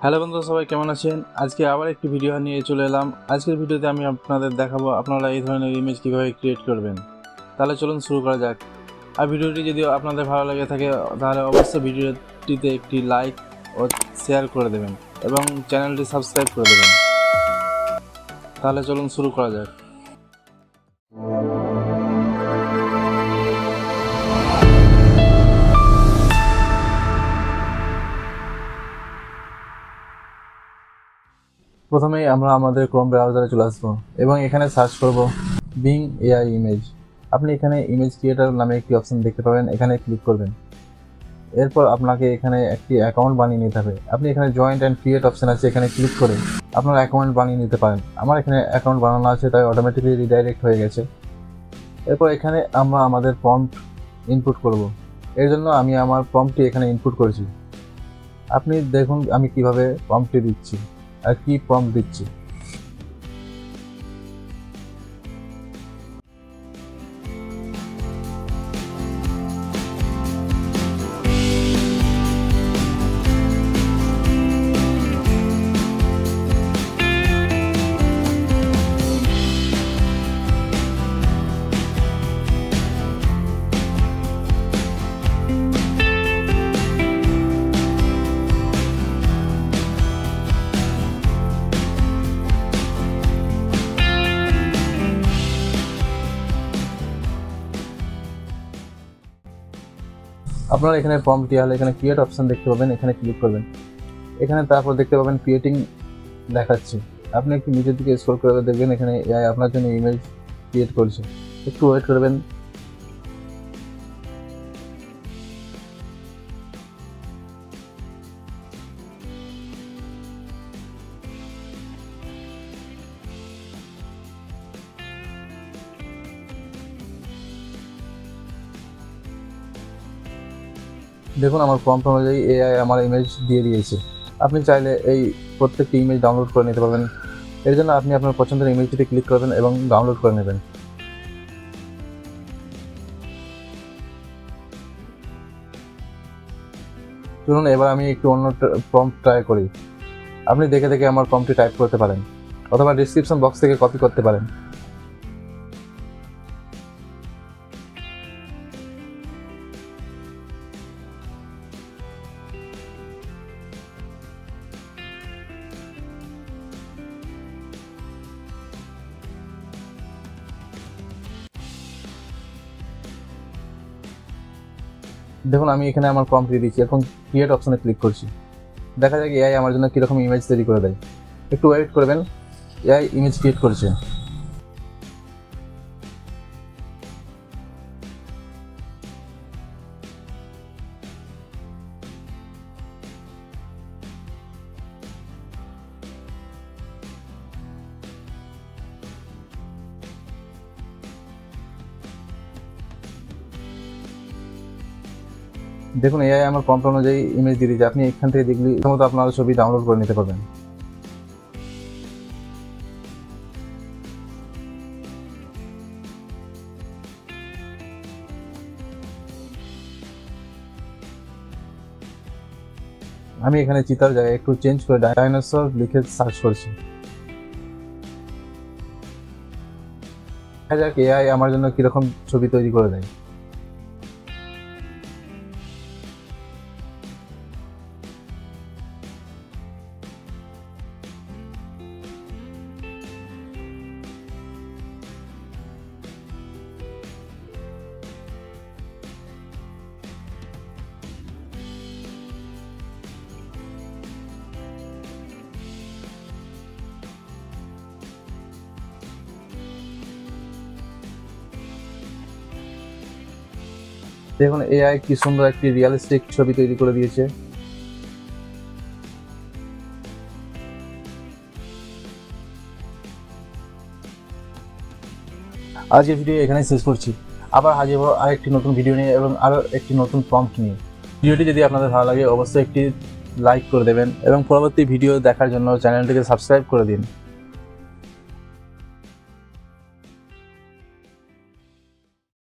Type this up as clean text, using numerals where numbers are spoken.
Hello বন্ধুরা, সবাই কেমন আছেন? আজকে আবার একটি ভিডিও নিয়ে চলে এলাম। আজকের ভিডিওতে আমি আপনাদের দেখাবো আপনারা এই ধরনের ইমেজ কীভাবে ক্রিয়েট করবেন। তাহলে চলুন শুরু করা যাক। আর ভিডিওটি যদি আপনাদের ভালো লেগে থাকে তাহলে অবশ্যই ভিডিওটিতে একটি লাইক ও শেয়ার করে দেবেন এবং চ্যানেলটি সাবস্ক্রাইব করে দেবেন। তাহলে চলুন শুরু করা যাক। প্রথমেই আমরা আমাদের ক্রোম ব্রাউজারে চলে আসবো এবং এখানে সার্চ করব বিং এআই ইমেজ। আপনি এখানে ইমেজ ক্রিয়েটর নামে একটি অপশন দেখতে পাবেন, এখানে ক্লিক করবেন। এরপর আপনাকে এখানে একটি অ্যাকাউন্ট বানিয়ে নিতে হবে। আপনি এখানে জয়েন্ট অ্যান্ড ক্রিয়েট অপশন আছে, এখানে ক্লিক করে আপনার অ্যাকাউন্ট বানিয়ে নিতে পারেন। আমার এখানে অ্যাকাউন্ট বানানো আছে, তাই অটোমেটিক্যালি রিডাইরেক্ট হয়ে গেছে। এরপর এখানে আমরা আমাদের প্রম্পট ইনপুট করব। এর জন্য আমি আমার প্রম্পটটি এখানে ইনপুট করেছি। আপনি দেখুন আমি কিভাবে প্রম্পটটি দিচ্ছি আর কি প্রম্পট দিচ্ছি। আপনারা এখানে প্রম্পটটি হলে এখানে ক্রিয়েট অপশন দেখতে পাবেন, এখানে ক্লিক করবেন। এখানে তারপর দেখতে পাবেন ক্রিয়েটিং দেখাচ্ছে। আপনি একটু নিচের দিকে স্ক্রল করে দেখবেন এখানে এআই আপনার জন্য ইমেজ ক্রিয়েট করছে। একটু ওয়েট করবেন। দেখুন আমার প্রম্পট অনুযায়ী এআই আমার ইমেজ দিয়ে দিয়েছে। আপনি চাইলে এই প্রত্যেকটি ইমেজ ডাউনলোড করে নিতে পারবেন। এর জন্য আপনি আপনার পছন্দের ইমেজটিতে ক্লিক করবেন এবং ডাউনলোড করে নেবেন। চলুন এবার আমি একটু অন্য প্রম্পট ট্রাই করি। আপনি দেখে দেখে আমার প্রম্পটটি টাইপ করতে পারেন অথবা ডেসক্রিপশন বক্স থেকে কপি করতে পারেন। দেখুন আমি এখানে আমার প্রম্পট দিয়ে দিচ্ছি, এখন ক্রিয়েট অপশনে ক্লিক করছি। দেখা যায় এআই আমার জন্য কীরকম ইমেজ তৈরি করে দেয়। একটু ওয়েট করবেন, এআই ইমেজ ক্রিয়েট করছে। দেখুন এআই আমার প্রম্পট অনুযায়ী ইমেজ দিয়ে দিয়েছে। আপনি এখান থেকে দেখলে প্রথমত আপনারা ছবি ডাউনলোড করে নিতে পারবেন। আমি এখানে চিতার জায়গায় একটু চেঞ্জ করে ডাইনোসর লিখে সার্চ করছি। দেখা যাক এআই আমার জন্য কিরকম ছবি তৈরি করে দেয়। দেখুন এআই কি সুন্দর একটি রিয়েলিস্টিক ছবি তৈরি করে দিয়েছে। আজকের ভিডিও এখানেই শেষ করছি। আবার হাজির হবো আরেকটি নতুন ভিডিও নিয়ে এবং আরও একটি নতুন প্রম্পট নিয়ে। ভিডিওটি যদি আপনাদের ভালো লাগে অবশ্যই একটি লাইক করে দেবেন এবং পরবর্তী ভিডিও দেখার জন্য চ্যানেলটিকে সাবস্ক্রাইব করে দিন।